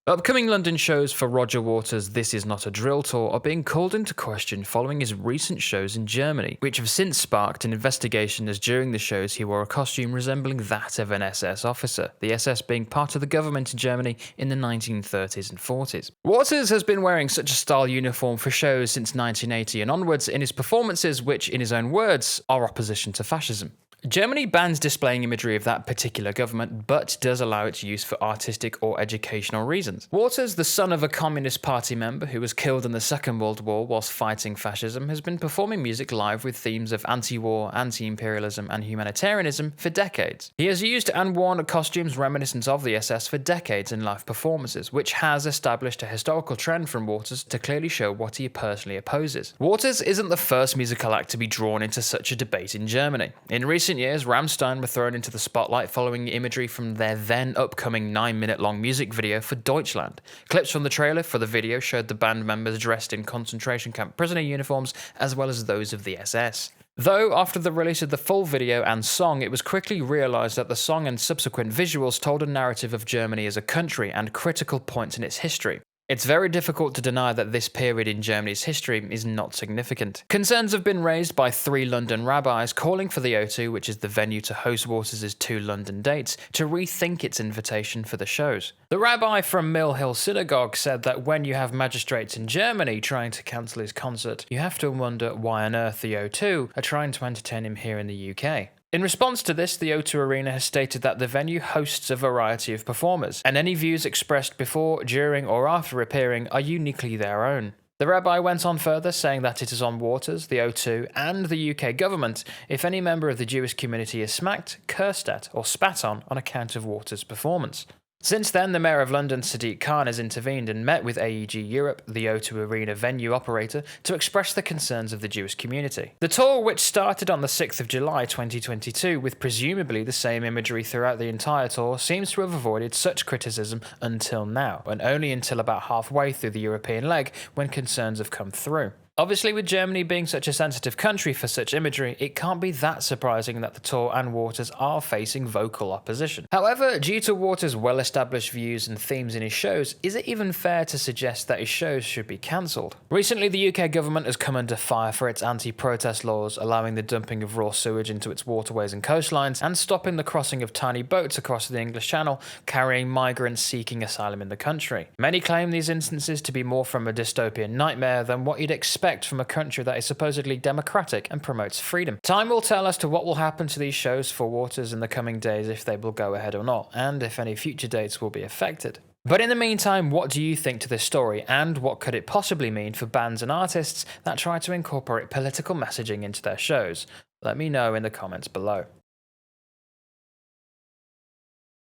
Upcoming London shows for Roger Waters' This Is Not a Drill tour are being called into question following his recent shows in Germany, which have since sparked an investigation as during the shows he wore a costume resembling that of an SS officer, the SS being part of the government in Germany in the 1930s and 40s. Waters has been wearing such a style uniform for shows since 1980 and onwards in his performances which, in his own words, are opposition to fascism. Germany bans displaying imagery of that particular government, but does allow its use for artistic or educational reasons. Waters, the son of a Communist Party member who was killed in the Second World War whilst fighting fascism, has been performing music live with themes of anti-war, anti-imperialism and humanitarianism for decades. He has used and worn costumes reminiscent of the SS for decades in live performances, which has established a historical trend from Waters to clearly show what he personally opposes. Waters isn't the first musical act to be drawn into such a debate in Germany. In recent years, Rammstein were thrown into the spotlight following imagery from their then upcoming 9-minute long music video for Deutschland. Clips from the trailer for the video showed the band members dressed in concentration camp prisoner uniforms as well as those of the SS. Though, after the release of the full video and song, it was quickly realised that the song and subsequent visuals told a narrative of Germany as a country and critical points in its history. It's very difficult to deny that this period in Germany's history is not significant. Concerns have been raised by 3 London rabbis calling for the O2, which is the venue to host Waters' 2 London dates, to rethink its invitation for the shows. The rabbi from Mill Hill Synagogue said that when you have magistrates in Germany trying to cancel his concert, you have to wonder why on earth the O2 are trying to entertain him here in the UK. In response to this, the O2 Arena has stated that the venue hosts a variety of performers, and any views expressed before, during, or after appearing are uniquely their own. The rabbi went on further, saying that it is on Waters, the O2, and the UK government if any member of the Jewish community is smacked, cursed at, or spat on account of Waters' performance. Since then, the Mayor of London, Sadiq Khan, has intervened and met with AEG Europe, the O2 Arena venue operator, to express the concerns of the Jewish community. The tour, which started on the 6th of July 2022 with presumably the same imagery throughout the entire tour, seems to have avoided such criticism until now, and only until about halfway through the European leg when concerns have come through. Obviously, with Germany being such a sensitive country for such imagery, it can't be that surprising that the tour and Waters are facing vocal opposition. However, due to Waters' well-established views and themes in his shows, is it even fair to suggest that his shows should be cancelled? Recently, the UK government has come under fire for its anti-protest laws, allowing the dumping of raw sewage into its waterways and coastlines, and stopping the crossing of tiny boats across the English Channel, carrying migrants seeking asylum in the country. Many claim these instances to be more from a dystopian nightmare than what you'd expect from a country that is supposedly democratic and promotes freedom. Time will tell as to what will happen to these shows for Waters in the coming days, if they will go ahead or not, and if any future dates will be affected. But in the meantime, what do you think to this story, and what could it possibly mean for bands and artists that try to incorporate political messaging into their shows? Let me know in the comments below.